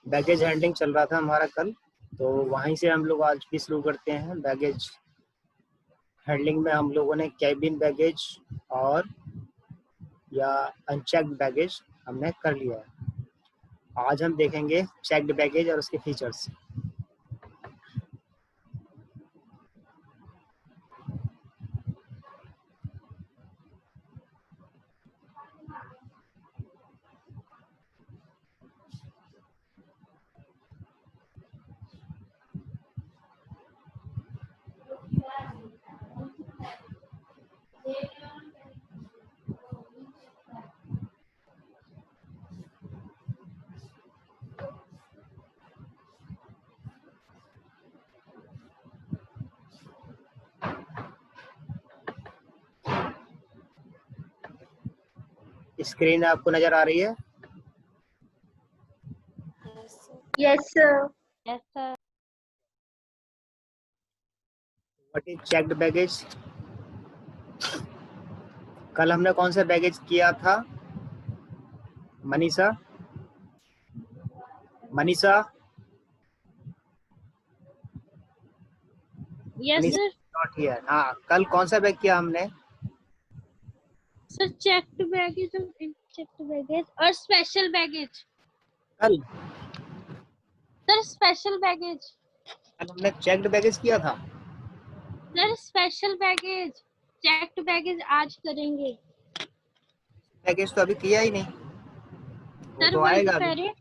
Baggage handling चल रहा था हमारा कल, तो वहीं से हम लोग आज भी शुरू करते हैं। बैगेज हैंडलिंग में हम लोगों ने कैबिन बैगेज और या अनचेक्ड बैगेज हमने कर लिया है। आज हम देखेंगे चेक्ड बैगेज और उसके फीचर्स। स्क्रीन आपको नजर आ रही है? Yes, sir. Yes, sir. What is checked baggage? कल हमने कौन सा बैगेज किया था Manisha? Manisha? Yes, sir. Not here. हाँ, कल कौन सा बैग किया हमने? Sir, checked baggage और unchecked baggage और special baggage. कल Sir, special baggage. कल हमने चेक्ड बैगेज किया था। Sir, special baggage. Checked baggage आज करेंगे। बैगेज तो अभी किया ही नहीं, वो Sir, तो वही आएगा तो कह अभी। रहे हैं।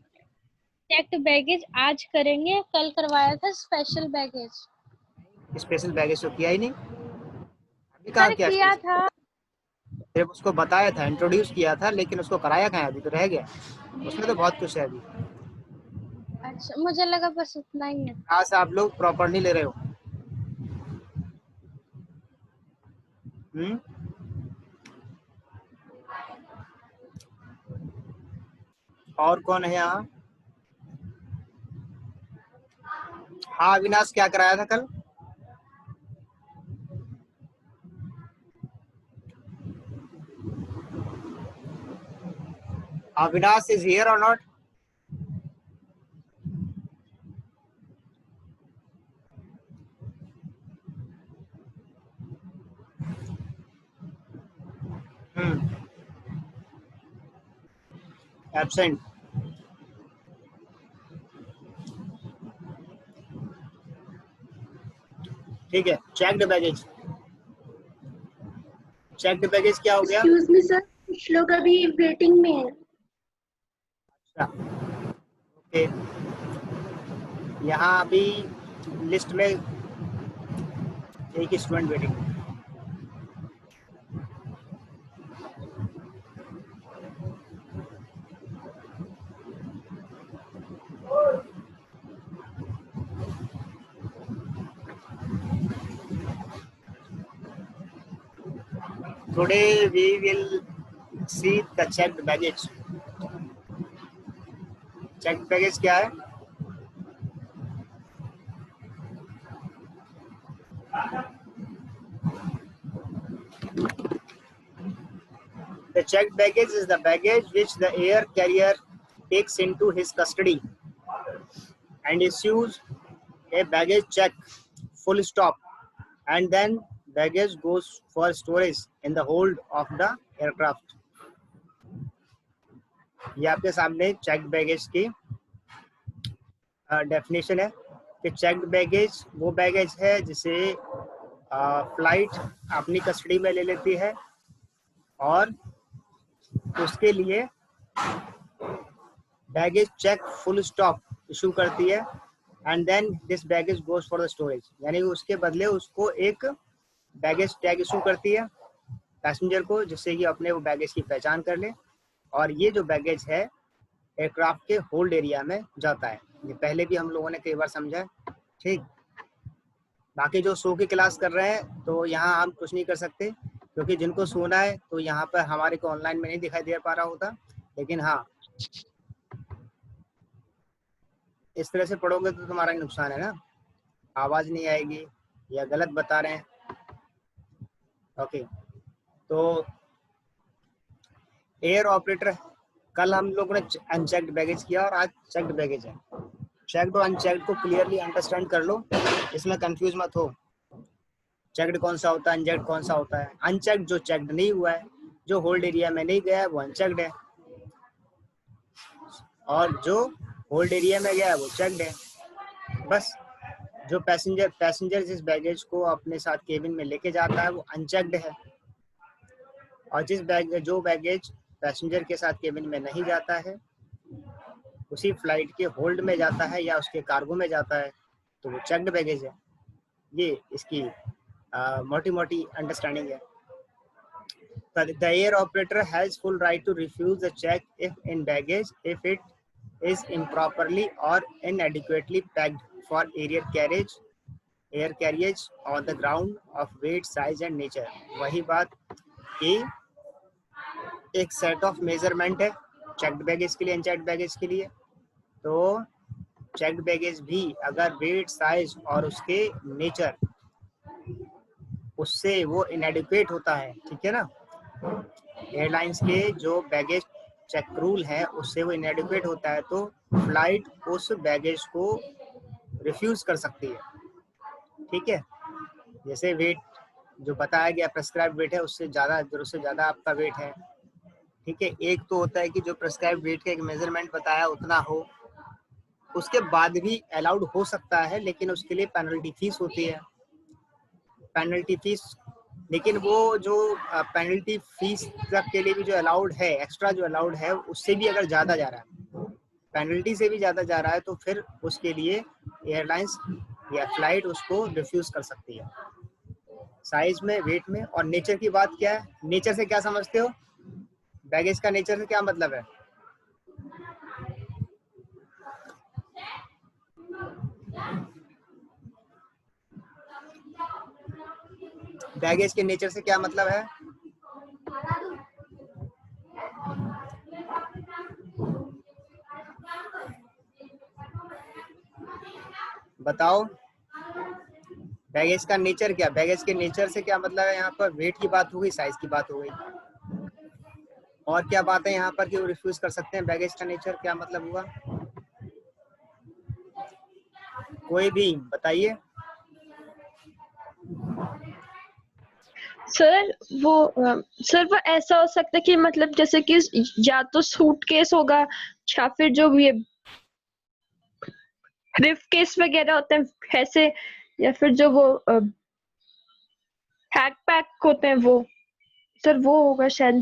Checked baggage आज करेंगे, कल करवाया था special baggage. स्पेशल बैगेज तो किया ही नहीं अभी। कहाँ Sir, किया? किया था। सिर्फ उसको बताया था, इंट्रोड्यूस किया था, लेकिन उसको कराया कहाँ? अभी तो रह गया। उसमें तो बहुत कुछ है अभी। अच्छा, मुझे लगा बस उतना ही है। क्लास आप लोग प्रॉपर नहीं ले रहे हो। और कौन है यहाँ? हाँ अविनाश, क्या कराया था कल? अविनाश इज हियर और नॉट? एब्सेंट। ठीक है, चेक्ड बैगेज। चेक्ड बैगेज क्या हो गया? Excuse me, sir. कुछ लोग अभी वेटिंग में हैं। अच्छा, ओके। यहाँ अभी लिस्ट में एक ही student waiting. Today we will see the checked baggage. Checked baggage क्या है? The checked baggage is the baggage which the air carrier takes into his custody and issues a baggage check, full stop, and then baggage goes for storage in the hold of the aircraft. ये आपके सामने checked baggage की definition है कि checked baggage वो baggage है जिसे flight अपनी कस्टडी में ले लेती है और उसके लिए baggage check full stop issue करती है and then this baggage goes for the storage, यानी उसके बदले उसको एक बैगेज टैग इशू करती है पैसेंजर को, जिससे कि अपने वो बैगेज की पहचान कर ले। और ये जो बैगेज है एयरक्राफ्ट के होल्ड एरिया में जाता है। ये पहले भी हम लोगों ने कई बार समझा है, ठीक। बाकी जो सो की क्लास कर रहे हैं तो यहाँ हम कुछ नहीं कर सकते, क्योंकि जिनको सोना है तो यहाँ पर हमारे को ऑनलाइन में नहीं दिखाई दे पा रहा होता। लेकिन हाँ, इस तरह से पढ़ोगे तो तुम्हारा ही नुकसान है ना, आवाज नहीं आएगी या गलत बता रहे हैं। ओके, तो एयर ऑपरेटर, कल हम लोगों ने अनचेक्ड बैगेज किया और आज चेक्ड बैगेज है। चेक्ड और अनचेक्ड को क्लियरली अंडरस्टैंड कर लो, इसमें कंफ्यूज मत हो। चेक्ड कौन सा होता है, अनचेक्ड कौन सा होता है। अनचेक्ड जो चेक्ड नहीं हुआ है, जो होल्ड एरिया में नहीं गया है, वो अनचेक्ड है, और जो होल्ड एरिया में गया है वो चेक्ड है। बस जो पैसेंजर जिस बैगेज को अपने साथ केबिन में लेके जाता है वो अनचेक्ड है, और जो बैगेज पैसेंजर के साथ केबिन में नहीं जाता है, उसी फ्लाइट के होल्ड में जाता है या उसके कार्गो में जाता है, तो वो चेक्ड बैगेज है। ये इसकी मोटी मोटी अंडरस्टैंडिंग है। The air operator has full right to refuse the check if in baggage if it is improperly or inadequately packed for air carriage on the ground of weight, size and nature। वही बात कि एक set of measurement है checked baggage के लिए, unchecked baggage के लिए। तो चेक्ड बैगेज भी अगर वेट, साइज और उसके नेचर उससे वो इनएडिक्वेट होता है, ठीक है ना, एयरलाइंस के जो बैगेज चेक रूल है उससे वो इनएडिक्वेट होता है, तो फ्लाइट उस बैगेज को रिफ्यूज कर सकती है। ठीक है, जैसे वेट जो बताया गया प्रेस्क्राइब वेट है उससे ज़्यादा, जरूरत से ज़्यादा आपका वेट है, ठीक है। एक तो होता है कि जो प्रेस्क्राइब वेट का एक मेजरमेंट बताया उतना हो, उसके बाद भी अलाउड हो सकता है, लेकिन उसके लिए पेनल्टी फीस होती है। पेनल्टी फीस, लेकिन वो जो पेनल्टी फीस तक के लिए भी जो अलाउड है, एक्स्ट्रा जो अलाउड है, उससे भी अगर ज़्यादा जा रहा है, पेनल्टी से भी ज़्यादा जा रहा है, तो फिर उसके लिए एयरलाइंस या फ्लाइट उसको रिफ्यूज़ कर सकती है। साइज में, वेट में। और नेचर की बात क्या है, नेचर से क्या समझते हो, बैगेज का नेचर से क्या मतलब है? बैगेज के नेचर से क्या मतलब है? बताओ, बैगेज का नेचर क्या? बैगेज के नेचर से क्या मतलब है? यहाँ पर वेट की बात हो गई, साइज की बात हो गई, और क्या बात है यहाँ पर कि वो रिफ्यूज कर सकते हैं? बैगेज का नेचर क्या मतलब हुआ, कोई भी बताइए। सर वो ऐसा हो सकता है कि मतलब जैसे कि या तो सूटकेस होगा या फिर जो ये ब्रीफकेस वगैरह होते हैं ऐसे, या फिर जो वो बैकपैक होते हैं वो, सर वो होगा शायद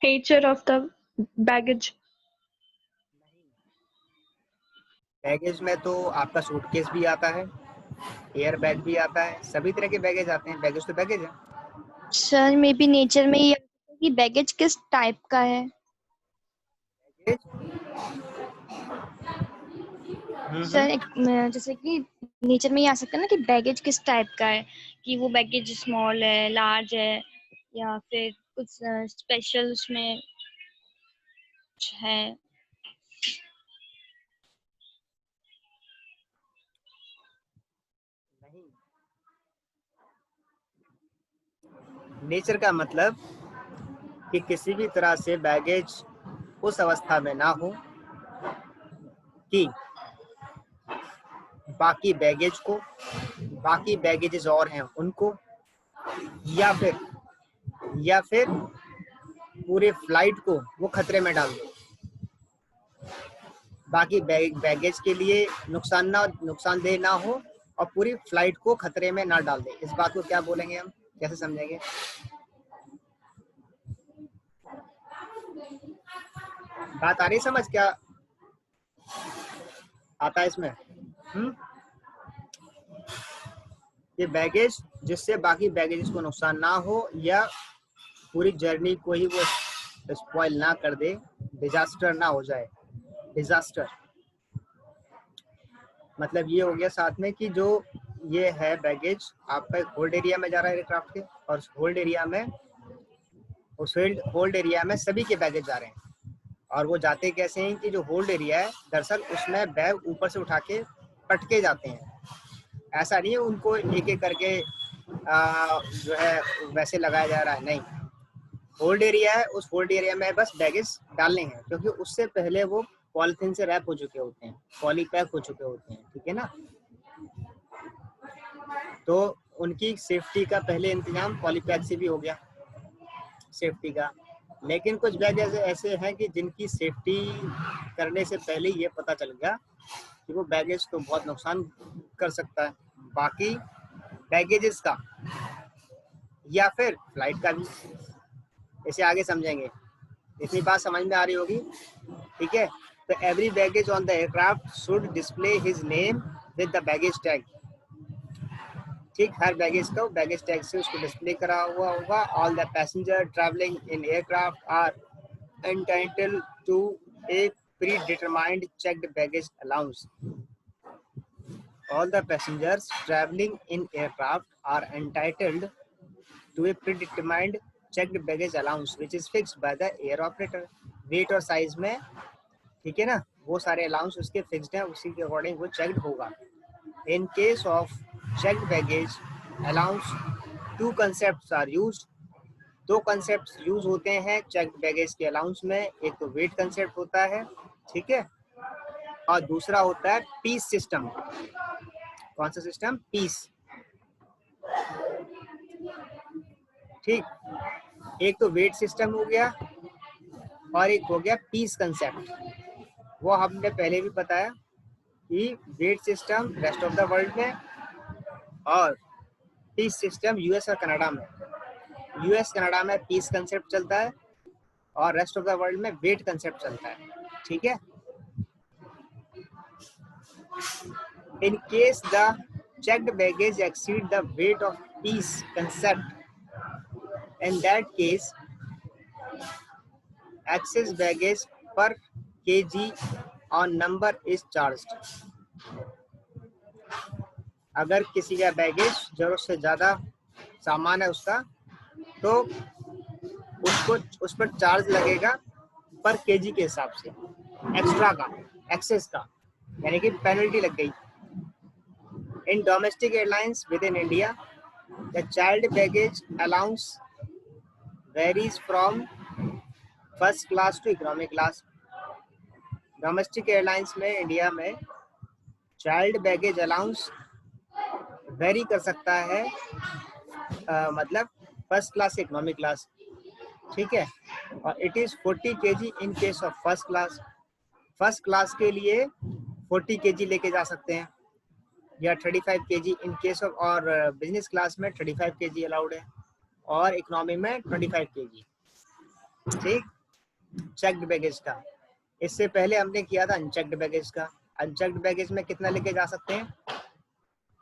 nature of the baggage. Baggage में तो आपका सूटकेस भी आता है, एयर बैग भी आता है, सभी तरह के बैगेज आते हैं। बैगेज तो बैगेज है। सर मे बी नेचर में ये कि बैगेज किस टाइप का है। सर जैसे कि नेचर में ये आ सकता है ना कि बैगेज किस टाइप का है, कि वो बैगेज स्मॉल है, लार्ज है, या फिर कुछ स्पेशल उसमें है। नहीं, नेचर का मतलब कि किसी भी तरह से बैगेज उस अवस्था में ना हो कि बाकी बैगेजेस और हैं उनको, या फिर पूरे फ्लाइट को वो खतरे में डाल दे। बाकी बैगेज के लिए नुकसानदेह ना हो और पूरी फ्लाइट को खतरे में ना डाल दे। इस बात को क्या बोलेंगे हम, कैसे समझेंगे? बात आ रही समझ? क्या आता है इसमें? ये बैगेज जिससे बाकी बैगेज को नुकसान ना हो या पूरी जर्नी को ही वो स्पॉइल ना कर दे, डिजास्टर ना हो जाए। डिजास्टर मतलब ये हो गया साथ में कि जो ये है बैगेज आपका होल्ड एरिया में जा रहा है एयरक्राफ्ट के, और होल्ड एरिया में सभी के बैगेज जा रहे हैं। और वो जाते कैसे हैं कि जो होल्ड एरिया है दरअसल उसमें बैग ऊपर से उठा के पटके जाते हैं। ऐसा नहीं है उनको एक एक करके जो है वैसे लगाया जा रहा है, नहीं। होल्ड एरिया है, उस होल्ड एरिया में बस बैगेज डालने हैं, क्योंकि उससे पहले वो पॉलिथीन से रैप हो चुके होते हैं, पॉलीपैक हो चुके होते हैं, ठीक है ना। तो उनकी सेफ्टी का पहले इंतजाम पॉलीपैक से भी हो गया, सेफ्टी का। लेकिन कुछ बैग ऐसे हैं कि जिनकी सेफ्टी करने से पहले ये पता चल गया कि वो बैगेज को बहुत नुकसान कर सकता है, बाकी बैगेजेस का या फिर फ्लाइट का भी। इसे आगे समझेंगे, इतनी बात समझ में आ रही होगी, ठीक है। तो every baggage on the aircraft should display his name with the baggage tag, ठीक, हर बैगेज को बैगेज टैग से उसको डिस्प्ले करा हुआ होगा। All the passenger travelling in aircraft are entitled to a predetermined checked baggage allowance. All the passengers traveling in aircraft are entitled to a predetermined checked baggage allowance which is fixed by the air operator। Weight और size में, ठीक है ना, वो सारे allowance उसके fixed हैं, उसी के अकॉर्डिंग वो चेक्ड होगा। इन case of checked baggage allowance, two concepts are used। दो कंसेप्ट यूज होते हैं चेक्ड बैगेज के अलाउंस में, एक तो वेट कंसेप्ट होता है, ठीक है, और दूसरा होता है पीस सिस्टम। कौन सा सिस्टम? पीस, ठीक। एक तो वेट सिस्टम हो गया और एक हो गया पीस कंसेप्ट। वो हमने पहले भी बताया कि weight system rest of the world में और पीस सिस्टम यूएस और कनाडा में। यूएस कनाडा में पीस कंसेप्ट चलता है और रेस्ट ऑफ द वर्ल्ड में वेट कंसेप्ट चलता है, ठीक है। In case the checked baggage exceed the weight of piece concept, in that case excess baggage per kg on number is charged। अगर किसी का बैगेज जरूरत से ज्यादा सामान है उसका, तो उसको उस पर चार्ज लगेगा पर केजी के हिसाब से, एक्स्ट्रा का, एक्सेस का, यानी कि पेनल्टी लग गई। In domestic airlines within India, the child baggage allowance varies from first class to economy class। Domestic airlines में इंडिया में child baggage allowance वेरी कर सकता है, मतलब फर्स्ट क्लास से इकोनॉमी क्लास, ठीक है। और it is 40 kg in case of first class. First class के लिए 40 kg लेके जा सकते हैं, या 35 kg इन केस ऑफ, और बिजनेस क्लास में 35 kg अलाउड है, और इकोनॉमी में 25 kg, ठीक। चेक्ड बैगेज का, इससे पहले हमने किया था अनचेक्ड बैगेज का। अनचेक्ड बैगेज में कितना लेके जा सकते हैं?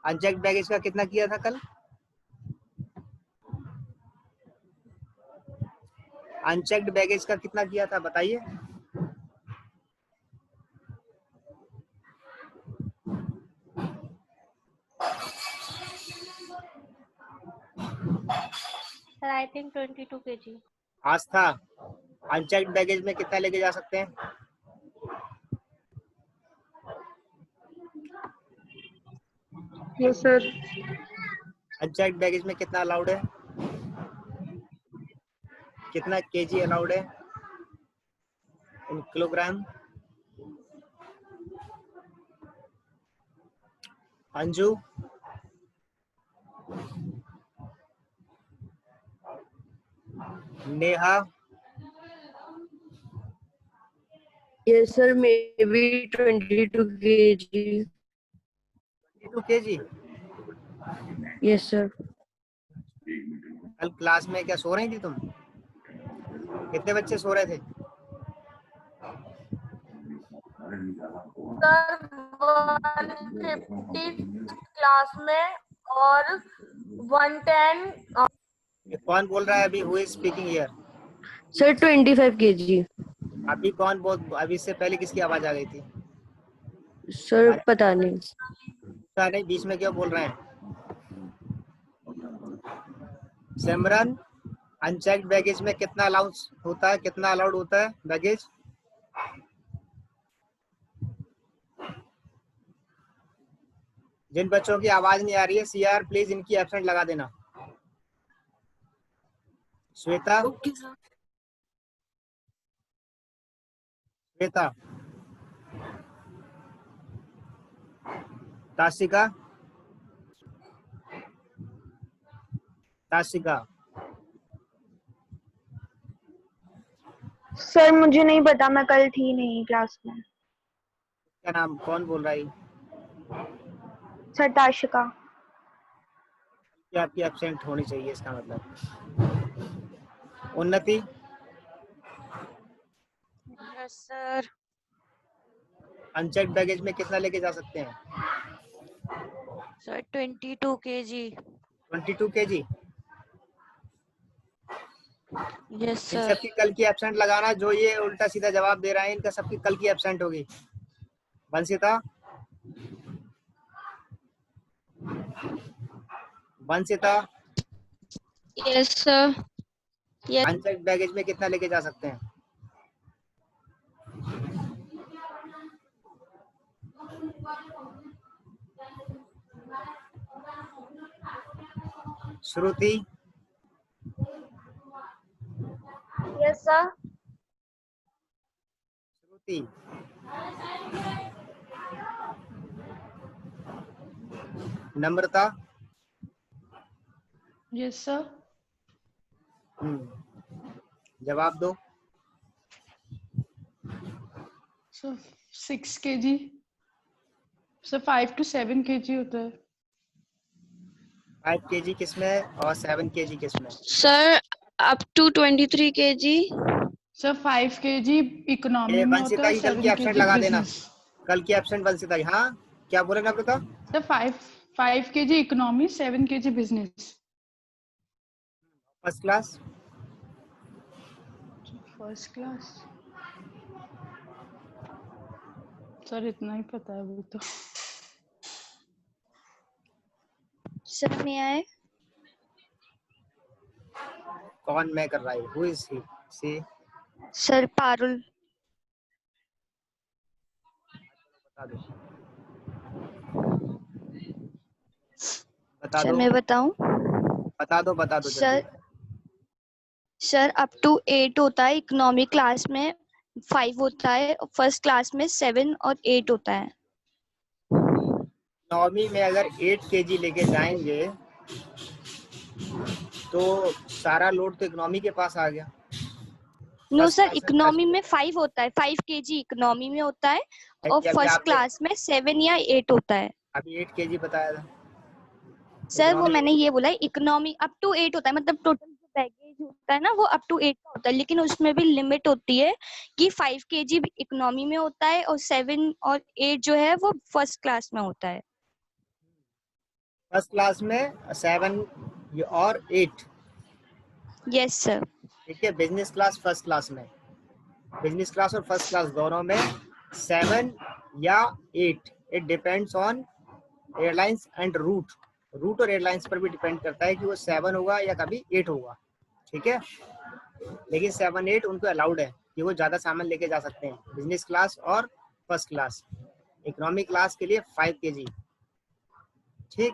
अनचेक्ड बैगेज का कितना किया था कल? अनचेक्ड बैगेज का कितना किया था बताइए। Sir I think 22 kg। आज था। अनचेक्ड बैगेज में कितना लेके जा सकते हैं? Yes sir. अनचेक्ड बैगेज में कितना अलाउड है? कितना केजी अलाउड है in kilogram? Anju, Neha, Yes, sir. Maybe 22 kg. 22 KG. Yes, sir. कल क्लास में क्या सो रही थी तुम? कितने बच्चे सो रहे थे? सर 150 क्लास में और 110। ये कौन बोल रहा है अभी? Who is speaking here? Sir, 25 kg. अभी कौन बोल, अभी इससे पहले किसकी आवाज आ गई थी? Sir, पता नहीं. पता नहीं, बीच में क्यों बोल रहे हैं? सिमरन, अनचेक्ड बैगेज में कितना अलाउंस होता है, कितना अलाउड होता है बैगेज? जिन बच्चों की आवाज नहीं आ रही है सीआर, प्लीज इनकी एब्सेंट लगा देना। श्वेता, श्वेता, ताशिका, ताशिका, सर मुझे नहीं पता, मैं कल थी नहीं क्लास में। क्या नाम, कौन बोल रहा है? सर ताशिका। कि आपकी एब्सेंट होनी चाहिए इसका मतलब। उन्नति, यस सर। अनचेक बैगेज में कितना लेके जा सकते हैं? Sir 22 kg। 22 kg। Yes in sir. सबकी कल की एब्सेंट लगाना, जो ये उल्टा सीधा जवाब दे रहा है इनका सबकी कल की एब्सेंट होगी। Vanshita, Vanshita, yes sir. Yes uncheck baggage में कितना लेके जा सकते हैं? श्रुति, Yes, sir. श्रुति, नम्रता, यस सर। जवाब दो। Sir 6 kg। Sir 5 to 7 kg होता है। 5 kg किसमें और 7 kg किसमें? Sir up to 23 kg। Sir 5 kg economy ये में होता वंशिता है, की कल की 7 एब्सेंट kg लगा देना। बिजनेस। कल की एब्सेंट वंशिता की। हाँ, क्या बोले Namrata? Sir 5 kg economy, 7 kg business. First class, first class sir इतना ही पता है वो तो। सर में आए। कौन मैं कर रहा है? Who is he? See, sir Parul. बता दो, बता सर दो, मैं बताऊं? बता दो सर जल्दी। सर अप टू 8 होता है, इकोनॉमी क्लास में 5 होता है, फर्स्ट क्लास में 7 और 8 होता है। इकोनॉमी में अगर 8 kg लेके जाएंगे तो सारा लोड तो इकोनॉमी के पास आ गया। No first sir, class economy में 5 होता है, 5 kg इकोनॉमी में होता है और अभी फर्स्ट आपने क्लास में 7 या 8 होता है। अभी 8 kg बताया था। सर वो इकोनॉमी मैंने ये बोला, इकोनॉमी अप टू 8 होता है, मतलब टोटल जो बैगेज होता है ना वो अप टू 8 का होता है, लेकिन उसमें भी लिमिट होती है कि 5 kg इकोनॉमी में होता है और 7 और 8 जो है वो फर्स्ट क्लास में होता है। फर्स्ट क्लास में 7 और 8। Yes sir. ठीक है, बिजनेस क्लास फर्स्ट क्लास में, बिजनेस क्लास और फर्स्ट क्लास दोनों में 7 या 8, it depends on airlines and route और एयरलाइंस पर भी डिपेंड करता है कि वो 7 होगा या कभी 8 होगा। ठीक है, लेकिन 7 8 उनको अलाउड है कि वो ज़्यादा सामान लेके जा सकते हैं, बिजनेस क्लास और फर्स्ट क्लास। इकोनॉमी क्लास के लिए 5 kg। ठीक,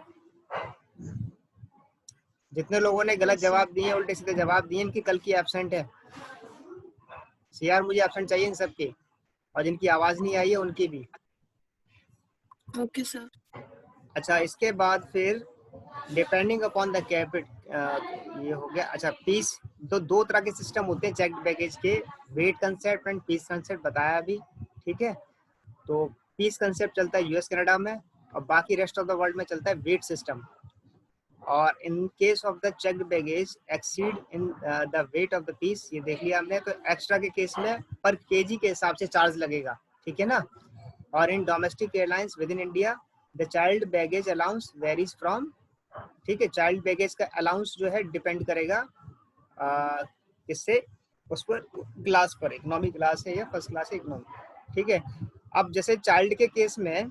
जितने लोगों ने गलत जवाब दिए, उल्टे सीधे जवाब दिए, इनकी कल की एब्सेंट है। सीआर मुझे एब्सेंट चाहिए इन सबके, और जिनकी आवाज नहीं आई है उनकी भी। Okay sir. अच्छा, इसके बाद फिर डिपेंडिंग अपॉन द कैपिट, ये हो गया। अच्छा, पीस, तो 2 तरह के सिस्टम होते हैं चेक्ड बैगेज के, weight concept and piece concept बताया अभी। ठीक है, तो पीस कंसेप्ट चलता है यूएस कनाडा में, और बाकी रेस्ट ऑफ द वर्ल्ड में चलता है वेट सिस्टम। और in case of the checked baggage exceed in the weight of the piece, ये देख लिया हमने, तो एक्स्ट्रा के केस में पर केजी के हिसाब से चार्ज लगेगा। ठीक है ना। और in domestic airlines with in India the child baggage allowance varies from, ठीक है, चाइल्ड बैगेज का अलाउंस जो है डिपेंड करेगा किससे, उस पर क्लास पर, इकोनॉमी क्लास है या फर्स्ट क्लास है इकोनॉमी। ठीक है, अब जैसे चाइल्ड के केस में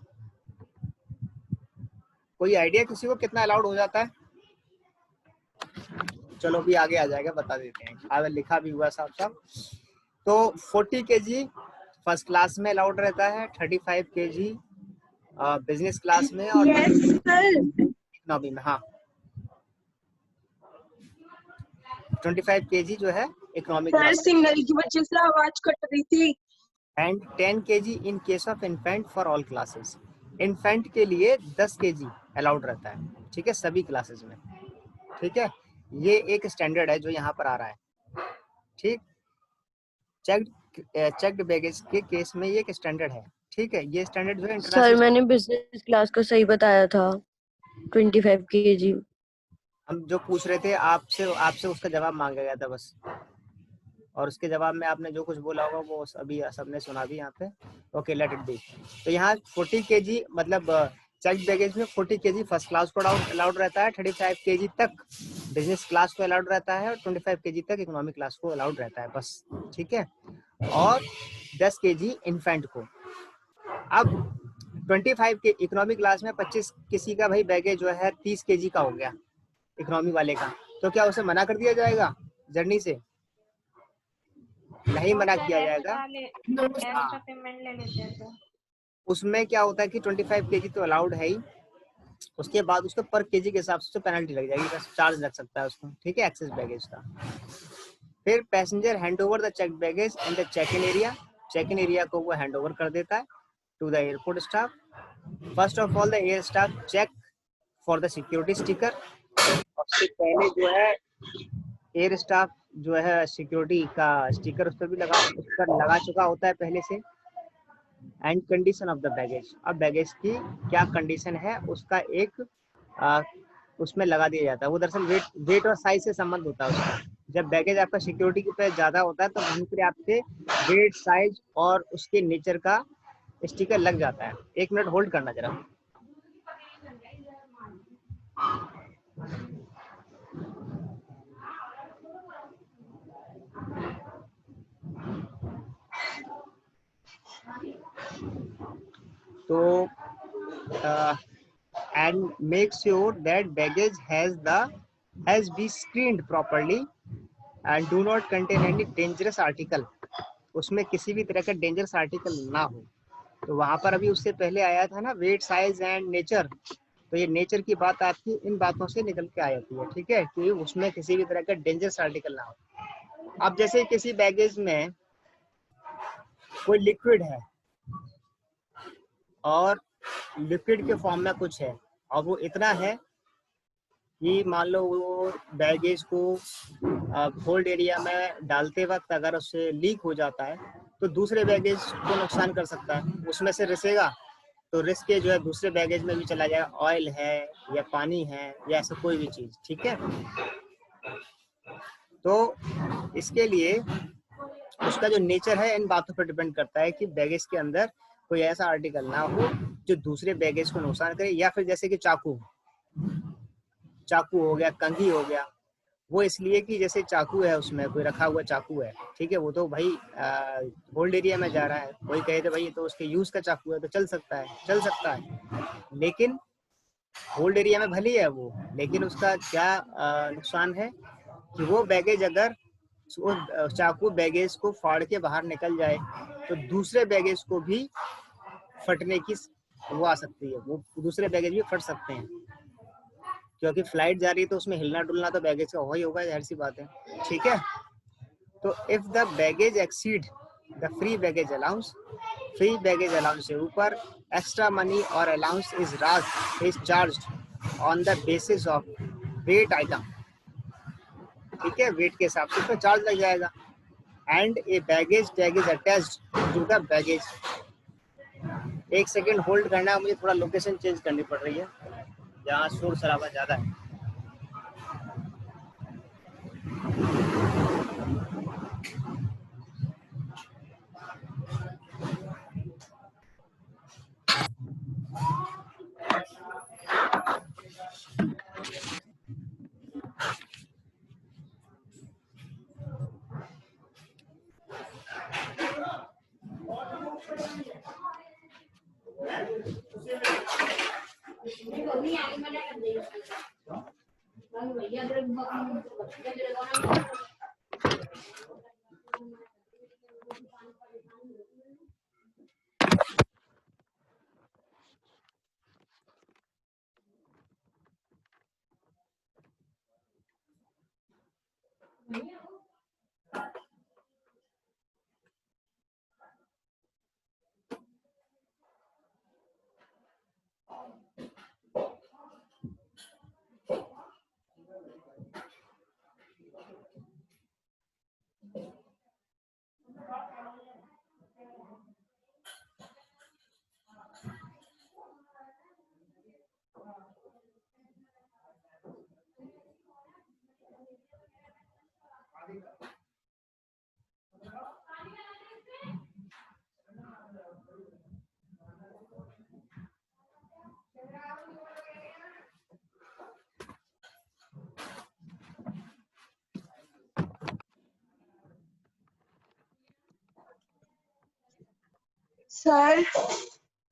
कोई आइडिया किसी को कितना अलाउड हो जाता है? चलो अभी आगे आ जाएगा, बता देते हैं, आगे लिखा भी हुआ साफ साफ। तो 40 kg फर्स्ट क्लास में अलाउड रहता है, 35 kg बिजनेस क्लास में, और इकोनॉमी में। हाँ, 25 kg जो है इकोनॉमी क्लास, सिग्नल की वजह से आवाज कट रही थी। And 10 kg in case of infant for all classes. Infant के लिए 10 केजी अलाउड रहता है, ठीक है, सभी क्लासेस में, ठीक है। ये एक स्टैंडर्ड है जो यहाँ पर आ रहा है, ठीक। चेक्ड बैगेज के केस में ये एक स्टैंडर्ड है, ठीक है। ये स्टैंडर्ड जो है सर इंटरनेशनल। मैंने बिजनेस क्लास का सही बताया था, 25 kg। हम जो पूछ रहे थे आपसे आपसे उसका जवाब मांगा गया था बस, और उसके जवाब में आपने जो कुछ बोला होगा वो अभी सबने सुना भी यहाँ पे। Okay, let it be. तो यहाँ 40 केजी मतलब चेक बैगेज में 40 केजी फर्स्ट क्लास को अलाउड रहता है, 35 केजी तक बिजनेस क्लास को अलाउड रहता है, और 25 केजी तक इकोनॉमिक क्लास को अलाउड रहता है बस, ठीक है। और 10 केजी इन्फेंट को। अब 25 के इकोनॉमिक क्लास में 25 किसी का भाई बैगेज जो है 30 केजी का हो गया इकोनॉमी वाले का, तो क्या उसे मना कर दिया जाएगा जर्नी से? नहीं मना किया जाएगा। एक्स्ट्रा पेमेंट ले लेते हैं तो उसमें क्या होता है कि 25 केजी तो अलाउड है ही, उसके बाद उसको पर केजी के हिसाब से पेनल्टी लग जाएगी, बस चार्ज लग सकता है उसको, ठीक है, एक्सेस बैगेज का। फिर passenger hand over the check baggage in the check in area. Check in area को वो हैंड ओवर कर देता है to the airport staff. First of all the air staff check for the security sticker. उससे पहले जो है air staff जो है सिक्योरिटी का स्टिकर उस पर भी लगा चुका होता है पहले से। And condition of the baggage, अब बैगेज की क्या कंडीशन है उसका एक उसमें लगा दिया जाता है। वो दरअसल वेट और साइज से संबंध होता है उसका। जब बैगेज आपका सिक्योरिटी पे ज़्यादा होता है तो वहीं पर आपके वेट, साइज और उसके नेचर का स्टिकर लग जाता है। 1 मिनट होल्ड करना जरा। तो and make sure that baggage has been screened properly and do not contain any dangerous article। उसमें किसी भी तरह का डेंजरस आर्टिकल ना हो। तो वहां पर अभी उससे पहले आया था ना वेट, साइज एंड नेचर, तो ये नेचर की बात आपकी इन बातों से निकल के आ जाती है, ठीक है, कि उसमें किसी भी तरह का डेंजरस आर्टिकल ना हो। अब जैसे किसी बैगेज में कोई लिक्विड है और लिक्विड के फॉर्म में कुछ है, और वो इतना है कि मान लो वो बैगेज को होल्ड एरिया में डालते वक्त अगर उससे लीक हो जाता है तो दूसरे बैगेज को नुकसान कर सकता है, उसमें से रिसेगा तो रिस्क के जो है दूसरे बैगेज में भी चला जाएगा। ऑयल है या पानी है या ऐसा कोई भी चीज़, ठीक है। तो इसके लिए उसका जो नेचर है इन बातों पर डिपेंड करता है कि बैगेज के अंदर कोई ऐसा आर्टिकल ना हो जो दूसरे बैगेज को नुकसान करे, या फिर जैसे कि चाकू हो गया, कंघी हो गया। वो इसलिए कि जैसे चाकू है, उसमें कोई रखा हुआ चाकू है, ठीक है, वो तो भाई होल्ड एरिया में जा रहा है, कोई कहे तो भाई तो उसके यूज का चाकू है तो चल सकता है, लेकिन होल्ड एरिया में भले है वो, लेकिन उसका क्या नुकसान है कि वो बैगेज अगर वो चाकू बैगेज को फाड़ के बाहर निकल जाए तो दूसरे बैगेज को भी फटने की वो आ सकती है, वो दूसरे बैगेज भी फट सकते हैं, क्योंकि फ्लाइट जा रही है तो उसमें हिलना डुलना तो बैगेज का ही होगा, जाहिर सी बात है, ठीक है। तो if the baggage exceed the free baggage allowance से ऊपर एक्स्ट्रा मनी और allowance is charged on the basis of weight item, ठीक है, वेट के हिसाब से उसमें चार्ज लग जाएगा। And a baggage tag is attached to the baggage. 1 second hold करना है, मुझे थोड़ा लोकेशन चेंज करनी पड़ रही है जहाँ शोर शराबा ज़्यादा है। सर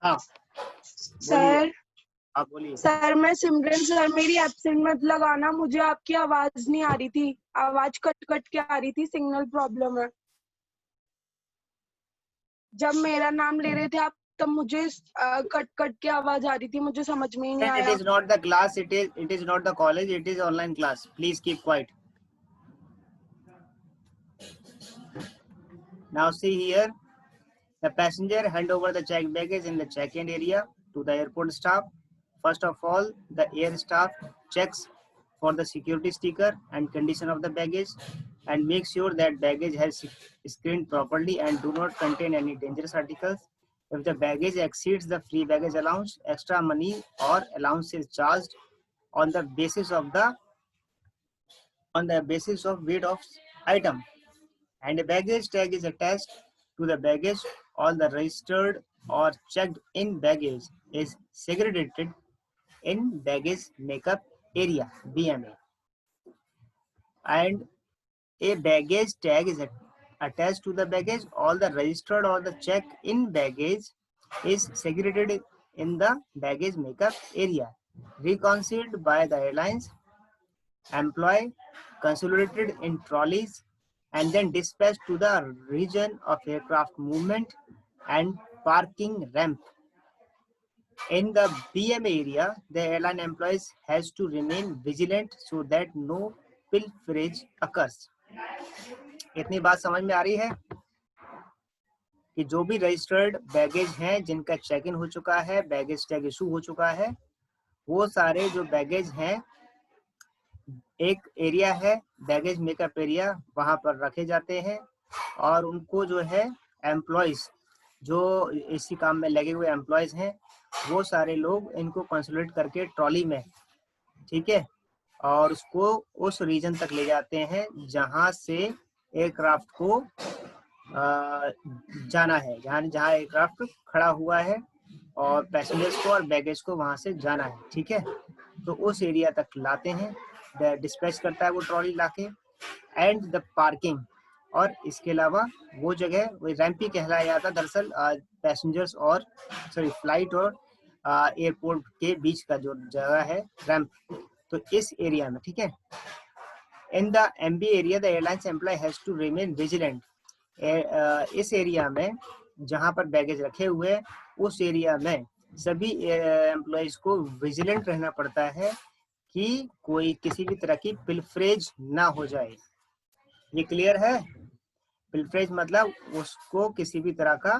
हाँ बोलिए, सर आप बोलिए। सर मैं सिमरन सर, मेरी एब्सेंट मत लगाना, मुझे आपकी आवाज नहीं आ रही थी, आवाज कट कट के आ रही थी, सिग्नल प्रॉब्लम है। जब मेरा नाम ले रहे थे आप तब मुझे कट कट के आवाज आ रही थी, मुझे समझ में ही नहीं It आया। is not the class, it is not the college, it is online class. Please keep quiet. Now see here, the passenger hand over the checked baggage in the check-in area to the airport staff. First of all, the air staff checks for the security sticker and condition of the baggage and make sure that baggage has screened properly and do not contain any dangerous articles. If the baggage exceeds the free baggage allowance, extra money or allowance is charged on the basis of weight of item, and a baggage tag is attached to the baggage. All the registered or checked in baggage is segregated in baggage makeup area BMA, and a baggage tag is attached to the baggage. All the registered or the checked in baggage is segregated in the baggage makeup area, reconciled by the airlines employee, consolidated in trolleys, and then dispatched to the region of aircraft movement and parking ramp. In the BMA area, the airline employees has to remain vigilant so that no pilferage occurs. इतनी बात समझ में आ रही है कि जो भी registered baggage हैं जिनका चेक इन हो चुका है, बैगेज टैग इशू हो चुका है, वो सारे जो बैगेज हैं एक एरिया है बैगेज मेकअप एरिया, वहां पर रखे जाते हैं और उनको जो है एम्प्लॉयज जो इसी काम में लगे हुए एम्प्लॉयज हैं वो सारे लोग इनको कंसोलिडेट करके ट्रॉली में, ठीक है, और उसको उस रीजन तक ले जाते हैं जहां से एयरक्राफ्ट को जाना है, जहां एयरक्राफ्ट खड़ा हुआ है और पैसेंजर्स को और बैगेज को वहां से जाना है, ठीक है, तो उस एरिया तक लाते हैं, डिस्पैच करता है वो ट्रॉली लाके। एंड द पार्किंग, और इसके अलावा वो जगह वो रैंप ही कहलाया जाता है दरअसल पैसेंजर्स और फ्लाइट और एयरपोर्ट के बीच का जो जगह है रैंप, तो इस एरिया में, ठीक है। In the MB area the airlines employ has to remain vigilant, इस एरिया में जहां पर बैगेज रखे हुए हैं उस एरिया में सभी एम्प्लॉयज को विजिलेंट रहना पड़ता है कि कोई किसी भी तरह की पिलफ्रेज ना हो जाए। ये क्लियर है? पिलफ्रेज मतलब उसको किसी भी तरह का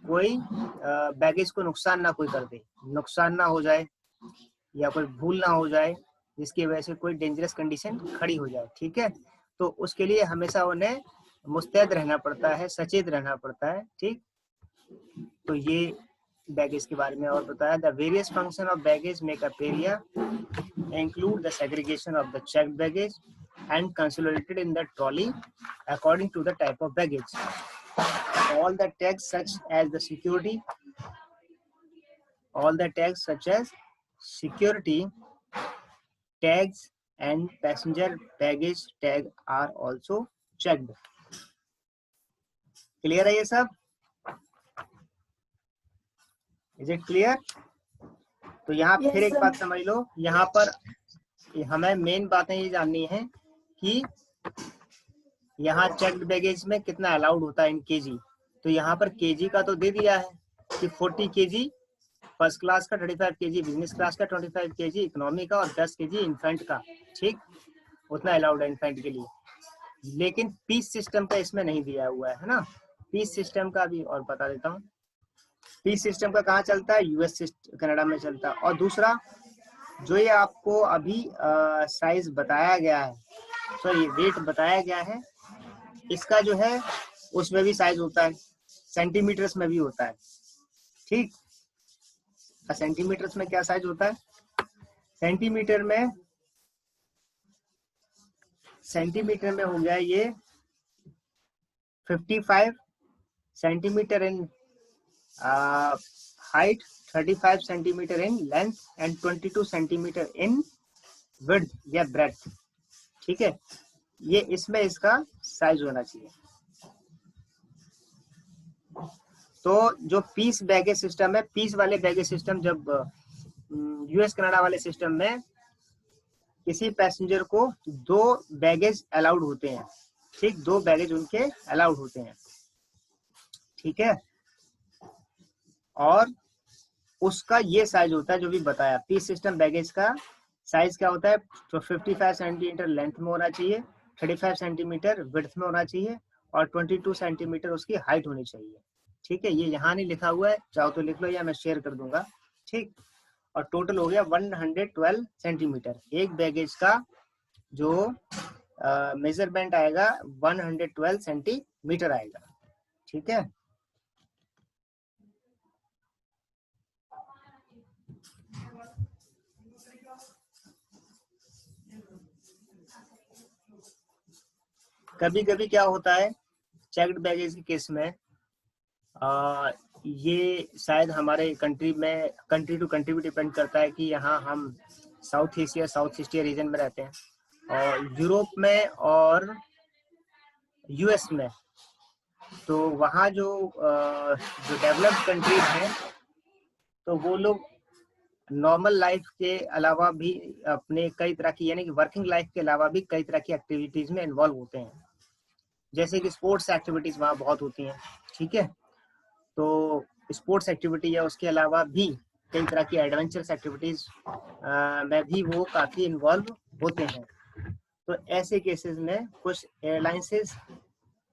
कोई बैगेज को नुकसान ना कोई कर दे, नुकसान ना हो जाए या कोई भूल ना हो जाए जिसकी वजह से कोई डेंजरस कंडीशन खड़ी हो जाए, ठीक है। तो उसके लिए हमेशा उन्हें मुस्तैद रहना पड़ता है, सचेत रहना पड़ता है, ठीक। तो ये बैगेज के बारे में और बताया। The various function of baggage makeup area include the segregation of the checked baggage and consolidated in the trolley according to the type of baggage. All the tags such as security tags and passenger baggage tag are also checked. Clear है ये सब? Is it clear? तो यहाँ Yes, फिर एक sir. बात समझ लो, यहाँ पर हमें मेन बातें ये जाननी है कि यहाँ चेक्ड बैगेज में कितना अलाउड होता है इन केजी। तो यहाँ पर केजी का तो दे दिया है कि 40 केजी फर्स्ट क्लास का, 35 केजी बिजनेस क्लास का, 25 केजी इकोनॉमी का और 10 केजी इन्फेंट का, ठीक, उतना अलाउड है इन्फेंट के लिए। लेकिन पीस सिस्टम का इसमें नहीं दिया हुआ है ना। पीस सिस्टम का भी और बता देता हूँ। पीस सिस्टम का कहाँ चलता है? यूएस कनाडा में चलता है। और दूसरा जो ये आपको अभी साइज बताया गया है, सॉरी वेट बताया गया है, इसका जो है उसमें भी साइज होता है, सेंटीमीटर्स में भी होता है, ठीक। सेंटीमीटर्स में क्या साइज होता है? सेंटीमीटर में सेंटीमीटर में हो गया ये 55 centimetre in height, 35 centimetre in length and 22 centimetre in width या ब्रेड्थ। ठीक है, ये इसमें इसका साइज होना चाहिए। तो जो पीस बैगेज सिस्टम है, पीस वाले बैगेज सिस्टम, जब यूएस कनाडा वाले सिस्टम में किसी पैसेंजर को 2 बैगेज अलाउड होते हैं। ठीक, 2 बैगेज उनके अलाउड होते हैं। ठीक है, और उसका ये साइज होता है जो भी बताया। पीस सिस्टम बैगेज का साइज क्या होता है? तो 55 सेंटीमीटर लेंथ में होना चाहिए, 35 सेंटीमीटर विड्थ में होना चाहिए और 22 सेंटीमीटर उसकी हाइट होनी चाहिए। ठीक है, ये यहाँ नहीं लिखा हुआ है, चाहो तो लिख लो या मैं शेयर कर दूंगा। ठीक, और टोटल हो गया 112 सेंटीमीटर। एक बैगेज का जो मेजरमेंट आएगा 112 सेंटीमीटर आएगा। ठीक है, कभी कभी क्या होता है चेक्ड बैगेज के केस में, ये शायद हमारे कंट्री में, कंट्री टू कंट्री भी डिपेंड करता है कि यहाँ हम south Asia, south east region में रहते हैं, और यूरोप में और यूएस में, तो वहाँ जो डेवलप्ड कंट्रीज हैं, तो वो लोग नॉर्मल लाइफ के अलावा भी अपने कई तरह की, यानी कि वर्किंग लाइफ के अलावा भी कई तरह की एक्टिविटीज में इन्वॉल्व होते हैं। जैसे कि स्पोर्ट्स एक्टिविटीज वहाँ बहुत होती हैं। ठीक है, तो स्पोर्ट्स एक्टिविटी या उसके अलावा भी कई तरह की एडवेंचरस एक्टिविटीज में भी वो काफी इन्वॉल्व होते हैं। तो ऐसे केसेस में कुछ एयरलाइंसेस,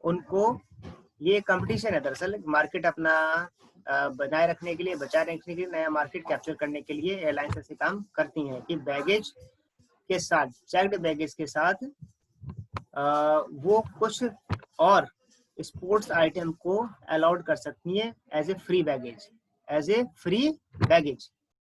उनको ये कंपटीशन है दरअसल, मार्केट अपना बनाए रखने के लिए, बचाए रखने के लिए, नया मार्केट कैप्चर करने के लिए एयरलाइंस ऐसे काम करती हैं कि बैगेज के साथ, चेक्ड बैगेज के साथ वो कुछ और स्पोर्ट्स आइटम को अलाउड कर सकती हैं as a free baggage, as a free baggage.